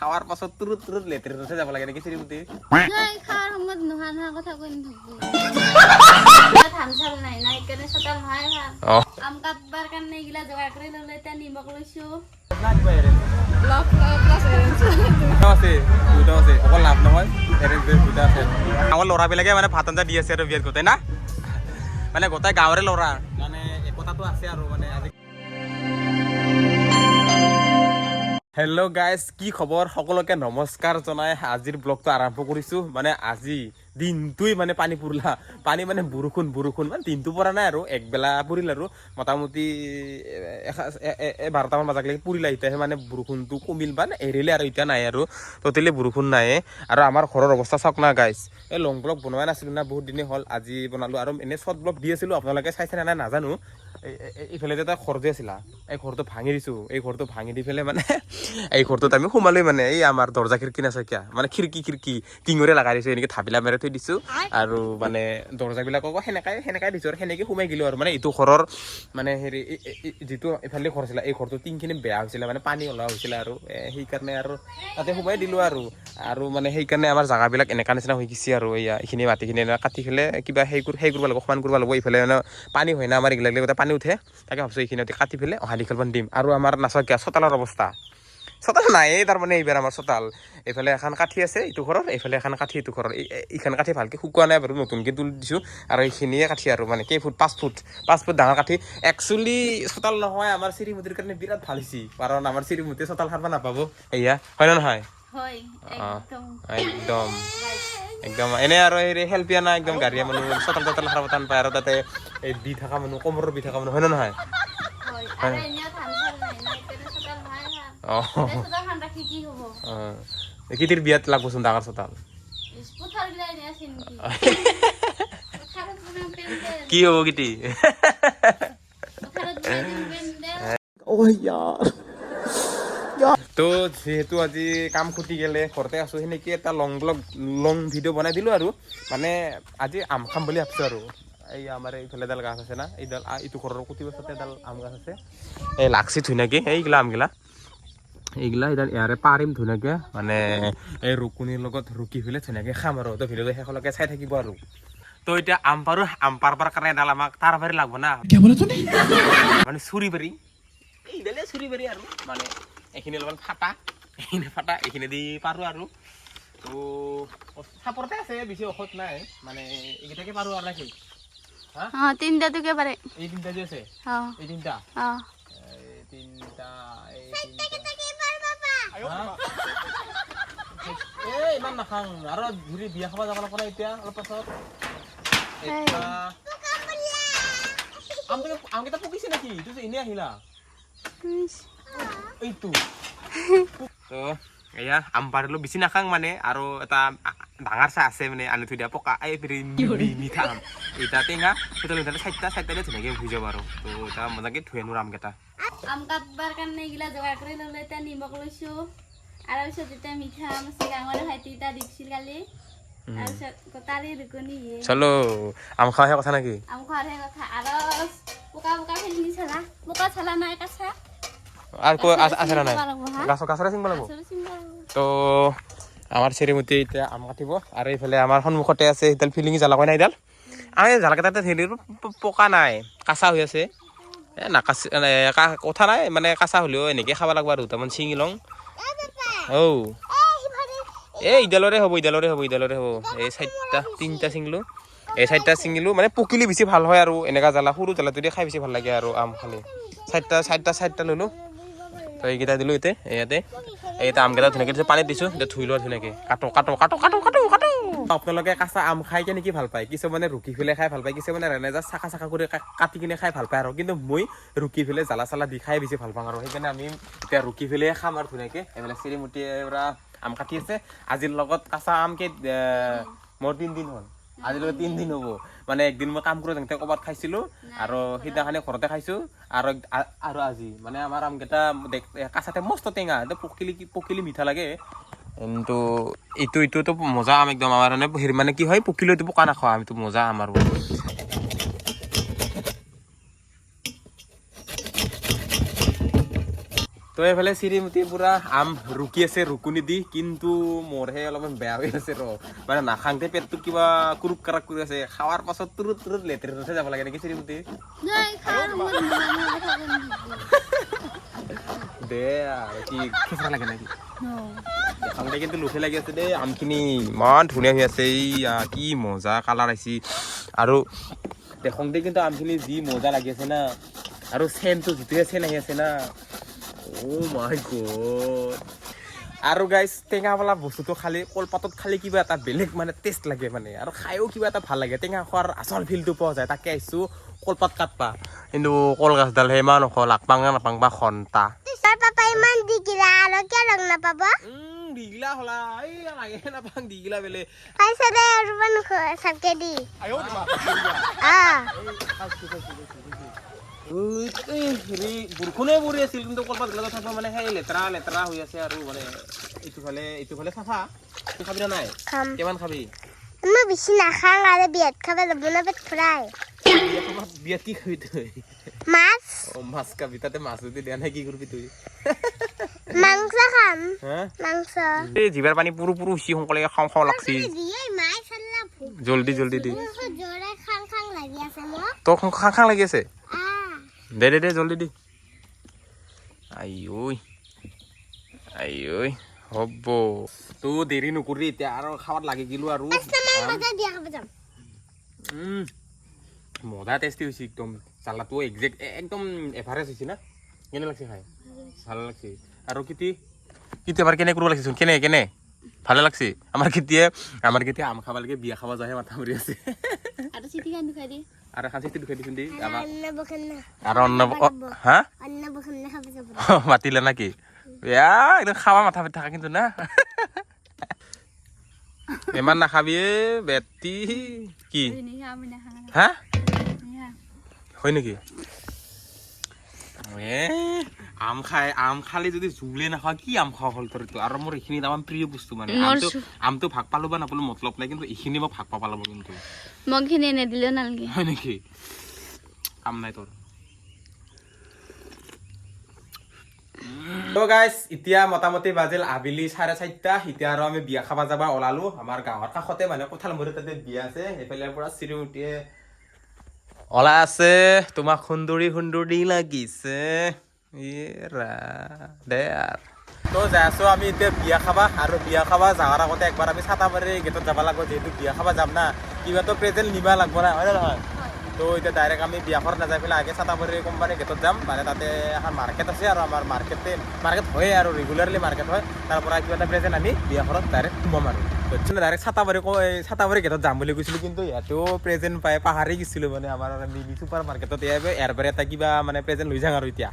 খাওয়ার পাছত তুরুত তুরুত লেতের রসে যাব লাগে নাকি শ্রীমতী নাই খাওয়ার সময়ত নোহা কথা কৈ নাথাকবো ধান চাল নাই নাই কেনে চতাল হয় ভাল আম কাটবাৰ কাৰণে এইগিলা যোগাৰ কৰি ললে এতিয়া নিমখ লৈছো অকল লাভ নহয় আমাৰ ল'ৰাবিলাকে মানে ভাত আঞ্জা দি আছে আৰু বিয়াত গোটেই না মানে গোটেই গাঁৱৰে ল'ৰা মানে একতাটো আছে আৰু মানে হেল্ল' গাইজ কি খবৰ সকলোকে নমস্কাৰ জনাই আজিৰ ব্লগটো আৰম্ভ কৰিছোঁ মানে আজি দিনটোই মানে পানী পৰিলা পানী মানে বৰষুণ মানে দিনটো পৰা নাই আৰু একবেলা পৰিল আৰু মোটামুটি 12টামান বজালৈকে পৰিলা এতিয়াহে মানে বৰষুণটো কমিল বা এৰিলে আৰু এতিয়া নাই আৰু ট'টেলি বৰষুণ নাই আৰু আমাৰ ঘৰৰ অৱস্থা চাওক না গাইজ এই লং ব্লগ বনোৱা নাছিলোঁ না বহুত দিনেই হ'ল আজি বনালোঁ আৰু এনেই শ্বৰ্ট ব্লগ দি আছিলোঁ আপোনালোকে চাইছে নাই নাজানো এইফালে যে এটা ঘৰ যে আছিলা এই ঘৰটো ভাঙি দিছোঁ এই ঘৰটো ভাঙি দি পেলাই মানে এই ঘৰটোত আমি সোমালোই মানে এই আমাৰ দৰ্জা খিৰিকী নাছে কিয়া মানে খিৰিকী টিঙৰে লগাই দিছোঁ এনেকৈ ধাপিলা মেৰাই থৈ দিছোঁ আৰু মানে দৰ্জাবিলাককো সেনেকাই দিছোঁ আৰু সেনেকৈ সোমাই গ'লোঁ আৰু মানে এইটো ঘৰৰ মানে হেৰি যিটো এইফালে ঘৰ আছিলে এই ঘৰটো টিংখিনি বেয়া হৈছিলে মানে পানী ওলোৱা হৈছিলে আৰু সেইকাৰণে আৰু তাতে সোমাই দিলোঁ আৰু মানে সেইকাৰণে আমাৰ জেগাবিলাক এনেকুৱা নিচিনা হৈ গৈছে আৰু এইখিনি মাটিখিনি কাটি পেলাই কিবা সেই কৰিব লাগিব সমান কৰিব লাগিব এইফালে মানে পানী হয় না আমাৰ এইগিলাক পানী উঠে তাকে ভাবছোঁ এইখিনিতে কাটি পেলাই অহা দীঘলমান দিম আৰু আমাৰ নাচকীয়া চোতালৰ অৱস্থা চোতাল নাইয়ে তাৰমানে এইবাৰ আমাৰ চোতাল এইফালে এখন কাঠি আছে এইটো ঘৰৰ এইফালে এখন কাঠি এইটো ঘৰৰ এইখন কাঠি ভালকৈ শুকোৱা নাই বাৰু নতুনকৈ তুলি দিছোঁ আৰু এইখিনিয়ে কাঠি আৰু মানে কেইফুট 5 ফুট ডাঙৰ কাঠি একচুৱেলি চোতাল নহয় আমাৰ শ্ৰীমতীৰ কাৰণে বিৰাট ভাল হৈছে কাৰণ আমাৰ শ্ৰীমতীয়ে চোতাল সাৰিব নাপাব এয়া হয় নে নহয় একদম এনে আৰু হেৰি হেল্পিয়া না একদম গাড়ীয়া মানুহ চোতাল সাৰিব টান পায় আৰু তাতে এই দি থকা মানুহ কমৰৰ দি থকা মানুহ হয় নে নহয় কিটিৰ বিয়াত লাগবচোন ডাঙৰ চোতাল কি হ'ব কিটি তো যিহেতু আজি কাম খুটি গেলে ঘৰতে আছোঁ সেনেকৈ এটা লং ভিডিঅ' বনাই দিলোঁ আৰু মানে আজি আম খাম বুলি ভাবিছোঁ আৰু এই আমাৰ এইফালে এডাল গাছ আছে না এইডাল এইটো ঘৰৰ কুটি পাছতে এডাল আম গাছ আছে এই লাগছি ধুনীয়াকৈ এইগিলা আমগিলা এইগিলা এতিয়া ইয়াৰে পাৰিম ধুনীয়াকৈ মানে এই ৰুকুনিৰ লগত ৰুকি পেলাই ধুনীয়াকৈ খাম আৰু তো ভিডিঅ'টো শেষলৈকে চাই থাকিব আৰু তো এতিয়া আম পাৰবাৰ কাৰণে এডাল আমাক তাৰ বাৰী লাগব না মানে চুৰি বাৰী এইডালে চুৰি বাৰী আৰু মানে এইখিনি অলপমান ফাটা এইখিনি দি পাৰোঁ আৰু তো চাপৰতে আছে বেছি ঔষধ নাই মানে এইকেইটাকে পাৰোঁ আৰু নাকি তিনিটাটোকে পাৰে এই তিনিটা যে আছে এই তিনিটা ইমান নাখাং আৰু ঘূৰি বিয়া খাব যাব লাগিব এতিয়া অলপ পাছত আমকেইটা পকিছে নেকি তুই যে এনেই আহিলা এইটো তো এয়া আম পাৰিলোঁ বেছি নাখাং মানে আৰু এটা ডাঙৰ চাহ আছে মানে আনি থৈ দিয়া পকা এই মিঠা আম এটা টেঙা সেইটো চাৰিটা ধুনীয়াকৈ ভুই যাব আৰু তো এটা মজাকৈ ধুই আনো আমকেইটা আম কাটবাৰ কাৰণে এইগিলা যোগাৰ কৰি ললে এতিয়া নিমখ লৈছোঁ আৰু পিছত এতিয়া মিঠা আম আছে ডাঙৰে ভাইটি এটা দিছিল কালি তাৰপিছত তাৰে ৰুকনি চলো আম খোৱাহে কথা নেকি আম খোৱাৰহে কথা আৰু পোকা ফেলি চালা পোকা চালা নাই কাছা আর কো আছে না নাই গাছ কাছরে চিংব লাগব তো আমার শ্রীমতী এতিয়া আম কাটিব আর এইফালে আমার সন্মুখতে আছে এডাল ফিলিং জ্বালা কয় না এডাল আমি জ্বালাকেইটাতে হেৰি পকা নাই কাঁচা হৈ আছে নাকাচি কথা নাই মানে কাঁচা হ'লেও এনেকৈ খাব লাগব আৰু দুটামান ছিঙি লওঁ এই ইডালৰে হ'ব এই তিনিটা ছিঙিলোঁ এই চাৰিটা ছিঙিলোঁ মানে পকিলে বেছি ভাল হয় আৰু এনেকুৱা জ্বালা সৰু জ্বালাটো দি খাই বেছি ভাল লাগে আৰু আম খালে চাৰিটা ল'লোঁ তো এইকেইটা দিলোঁ ইয়াতে এইটা আমকেইটা ধুনীয়াকৈ পানীত দিছোঁ এতিয়া ধুই লোৱা ধুনীয়াকৈ কাটো আপোনালোকে কাঁচা আম খাই কেনে কি ভাল পায় কিছুমানে ৰুকি পেলাই খাই ভাল পায় কিছুমানে ৰেনেজা চাকা কৰি কাটি কিনে খাই ভাল পায় আৰু কিন্তু মই ৰুকি পেলাই জ্বালা চালা দি খাই বেছি ভাল পাওঁ আৰু সেইকাৰণে আমি এতিয়া ৰুকি পেলাই খাম আৰু ধুনীয়াকৈ এইবিলাক শ্ৰীমতীয়ে পৰা আম কাটি আছে আজিৰ লগত কাঁচা আম মোৰ 3 দিন হ'ল আজিলৈকে 3 দিন হ'ব মানে একদিন মই কাম কৰি যাওঁতে ক'ৰবাত খাইছিলোঁ আৰু সিদিনাখনে ঘৰতে খাইছোঁ আৰু আজি মানে আমাৰ আমকেইটা কাঁচাতে মস্ত টেঙা পকিলি মিঠা লাগে কিন্তু এইটোতো মজা আম একদম আমাৰ হেৰি মানে কি হয় পকিলেও এইটো পকা নাখাওঁ আমিতো মজা আম আৰু তো তো এইফালে শ্ৰীমতী পুৰা আম ৰুকি আছে ৰুকুনি দি কিন্তু মোৰহে অলপমান বেয়া হৈ আছে মানে নাখাওঁতে পেটটো কিবা কুৰুক কাৰাক কৰি আছে খাৱাৰ পাছত তুৰুত তুৰুত লেতেৰিতে যাব লাগে নেকি শ্ৰীমতী দে আৰু কি খেচৰা লাগে নেকি খাওঁতে কিন্তু লোভে লাগি আছে দেই আমখিনি ইমান ধুনীয়া হৈ আছে কি মজা কালাৰ আহিছে আৰু দেখোঁতে কিন্তু আমখিনি যি মজা লাগি আছে না আৰু চেনটো যিটোহে চেন আহি আছে না Oh my god. আৰু গাইজ টেঙা বোলা বস্তুটো খালি কলপাতত খালি কিবা এটা বেলেগ মানে টেষ্ট লাগে মানে আৰু খায়ো কিবা এটা ভাল লাগে টেঙা খোৱাৰ আচল ফিলটো পোৱা যায় তাকে আহিছোঁ কলপাত কাটবা কিন্তু কলগছডালহে ইমান ওখ লাগপাং নাপাং বা খন্তা পাপা ইমান দিগিলা আৰু কিয় ৰং নাপাব দিগিলা হলা এই লাগে নাপাং দিগিলা বেলে খাইছে দে আৰু বান চাকে দি বৰষুণে পৰি আছিল কিন্তু কলপাত গিলাত থাকবা মানে সেই লেতেৰা লেতেৰা হৈ আছে আৰু মানে এইটো ফালে চাফা খাবি না নাই কিমান খাবি মই বেছি নাখাং আৰু বিয়াত খাব যাব না পেট ফুৰাই বিয়াত কি খাবি তই মাছ মাছ খাবি তাতে মাছ যদি দিয়া নাই কি কৰিবি তই মাংস খাম মাংস এই জিভাৰ পানী পুৰো পুৰো উচি সোনকালে খাওঁ খাওঁ লাগছি জলদি জলদি দি জোৰে খাং খাং লাগি আছে মোক তোক খাং খাং লাগি আছে দে দে দে জলদি দি আই হ'ব তো দেৰি নকৰি এতিয়া আৰু খাৱাত লাগি গিলো আৰু মজা টেষ্টি হৈছে একদম চালাটো একদম এভাৰেজ হৈছে না কেনে লাগছে খাই ভাল লাগছে আৰু কিতি এবাৰ কেনে কৰিব লাগিছে কেনে ভালে লাগছে আমাৰ কেতিয়া আম খাব লাগে বিয়া খাব যাহে মাথা মাৰি আছে আৰু চিটি কান দুখাই দি আৰু খান চিটি দুখাই দিছোন দি আৰু হা অন্ন বখনে খাব যাব মাতিলে নাকি একদম খাবা মাথা পাতি থাকা কিন্তু না ইমান নাখাবি বেটি কি হা হয় নেকি আম খালি যদি জুলে নাখাওঁ কি আম খাওঁ হ'ল তোৰ আৰু মোৰ এইখিনি আমাৰ প্ৰিয় বস্তু মানে আমটো ভাগ পালো বা নাপালো মতলব নাই কিন্তু এইখিনি মই ভাগ পাব লাগিব কিন্তু মোক খিনি নেদিলে নালাগে হয় নেকি কাম নাই তোৰ তো গাইজ এতিয়া মোটামুটি বাজিল আবেলি 4:30 এতিয়া আৰু আমি বিয়া খাব যাব ওলালো আমাৰ গাঁৱৰ কাষতে মানে কঁঠালমুৰি তাতে বিয়া আছে সেইফালে পৰা শ্ৰীমতীয়ে ওলাই আছে তোমাক সুন্দৰী লাগিছে দে তো যাই আছো আমি এতিয়া বিয়া খাবা আৰু বিয়া খাবা যাৱাৰ আগতে একবাৰ আমি ছাতাবাৰী গেটত যাব লাগিব যিহেতু বিয়া খাবা যাম না কিবাতো প্ৰেজেণ্ট নিবা লাগিব না হয় নে নহয় তো এতিয়া ডাইৰেক্ট আমি বিয়াঘৰত নাযাই পেলাই আগে ছাতাবাৰী কোম্পানী গেটত যাম মানে তাতে এখন মাৰ্কেট আছে আৰু আমাৰ মাৰ্কেট হয় আৰু ৰেগুলাৰলি মাৰ্কেট হয় তাৰ পৰা কিবা এটা প্ৰেজেণ্ট আনি বিয়াঘৰত ডাইৰেক্ট সোমাম আৰু ডাইৰেক্ট ছাতাবাৰী গেটত যাম বুলি কৈছিলোঁ কিন্তু ইয়াতেও প্ৰেজেণ্ট পাই পাহাৰি গৈছিলোঁ মানে আমাৰ মিনি ছুপাৰ মাৰ্কেটত ইয়াৰ পৰা এটা কিবা মানে প্ৰেজেণ্ট লৈ যাওঁ আৰু এতিয়া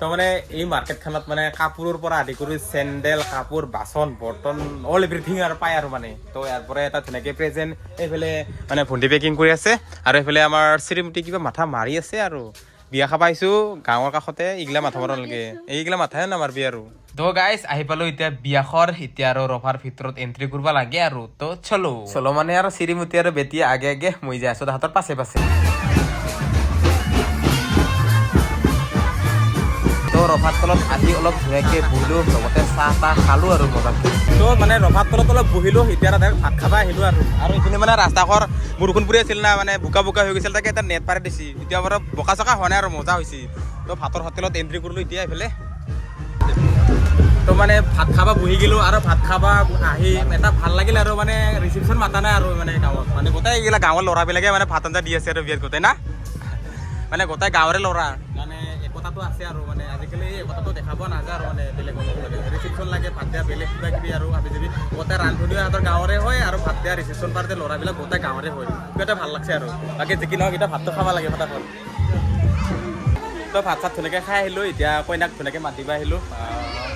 তো মানে এই মাৰ্কেটখনত মানে কাপোৰৰ পৰা আদি কৰি চেণ্ডেল কাপোৰ বাচন বৰ্তন অল এভৰিথিং আৰু পায় আৰু মানে তো ইয়াৰ পৰা এটা ধুনীয়াকৈ প্ৰেজেণ্ট এইফালে মানে ভণ্টি পেকিং কৰি আছে আৰু এইফালে আমাৰ শ্ৰীমতী কিবা মাথা মাৰি আছে আৰু বিয়া খাব আহিছোঁ গাঁৱৰ কাষতে এইগিলা মাথা মাৰিব নালাগে এইগিলা মাথাহে নামাৰবি আৰু তো গাইজ আহি পালো এতিয়া বিয়াখৰ এতিয়া আৰু ৰভাৰ ভিতৰত এণ্ট্ৰি কৰিব লাগে আৰু তো চলো মানে আৰু শ্ৰীমতী আৰু বেটি আগে মই যাই আছো তাহাঁতৰ পাছে তো ৰভাৰ তলত আহি অলপ ধুনীয়াকৈ বহিলোঁ লগতে চাহ খালোঁ আৰু মজাকৈ তো মানে ৰভাৰ তলত অলপ বহিলোঁ এতিয়া ডাইৰেক্ট ভাত খাব আহিলোঁ আৰু এইখিনি মানে ৰাস্তাঘৰ বৰষুণ পৰি আছিল না মানে বোকা হৈ গৈছিল তাকে এটা নেট পাৰি দিছে এতিয়া বাৰু বোকা চকা হোৱা নাই আৰু মজা হৈছে তো ভাতৰ হোটেলত এণ্ট্ৰি কৰিলোঁ এতিয়া এইফালে তো মানে ভাত খাবা বহি গ'লোঁ আৰু ভাত খাবা আহি এটা ভাল লাগিল আৰু মানে ৰিচিপশ্যন মাতা নাই আৰু মানে গাঁৱত মানে গোটেই এইগিলা গাঁৱৰ ল'ৰাবিলাকে মানে ভাত আঞ্জা দি আছে আৰু বিয়াত গোটেই না মানে গোটেই গাঁৱৰে ল'ৰা মানে একতাটো আছে আৰু মানে আজিকালি এই একতাটো দেখা পোৱা নাযায় আৰু মানে বেলেগ ৰিচিপশ্যন লাগে ভাত দিয়া বেলেগ কিবা কিবি আৰু আমি যদি গোটেই ৰান্ধনীও সিহঁতৰ গাঁৱৰে হয় আৰু ভাত দিয়া ৰিচিপশ্যন পাৰ্টি ল'ৰাবিলাক গোটেই গাঁৱৰে হয় কিবা এটা ভাল লাগছে আৰু বাকী যি কি নহওক এতিয়া ভাতটো খাব লাগে ফটাফট তো ভাত চাত ধুনীয়াকৈ খাই আহিলোঁ এতিয়া কইনাক ধুনীয়াকৈ মাতিব আহিলোঁ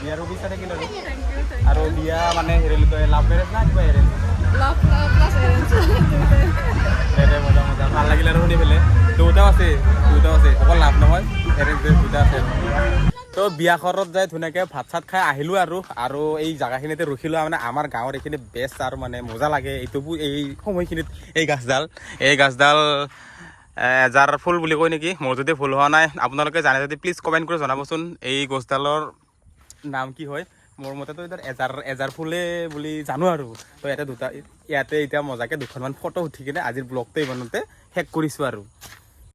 বিয়াৰো বিচাৰ থাকিল আৰু বিয়া মানে হেৰি লাভ মেৰেজ না কিবা এৰেঞ্জ মজা ভাল লাগিল আৰু শুনি পেলাই দুটাও আছে অকল লাভ নহয় এৰেঞ্জ দুটা আছে তো বিয়াঘৰত যাই ধুনীয়াকৈ ভাত চাত খাই আহিলোঁ আৰু এই জেগাখিনিতে ৰখিলোঁ মানে আমাৰ গাঁৱৰ এইখিনি বেষ্ট আৰু মানে মজা লাগে এই সময়খিনিত এই গাছডাল এজাৰ ফুল বুলি কয় নেকি মোৰ যদি ভুল হোৱা নাই আপোনালোকে জানে যদি প্লিজ কমেণ্ট কৰি জনাবচোন এই গছডালৰ নাম কি হয় মোৰ মতেতো এতিয়া এজাৰ ফুলে বুলি জানো আৰু তো ইয়াতে এতিয়া মজাকে দুখনমান ফটো উঠি কিনে আজিৰ ব্লগটো ইমানতে শেষ কৰিছোঁ আৰু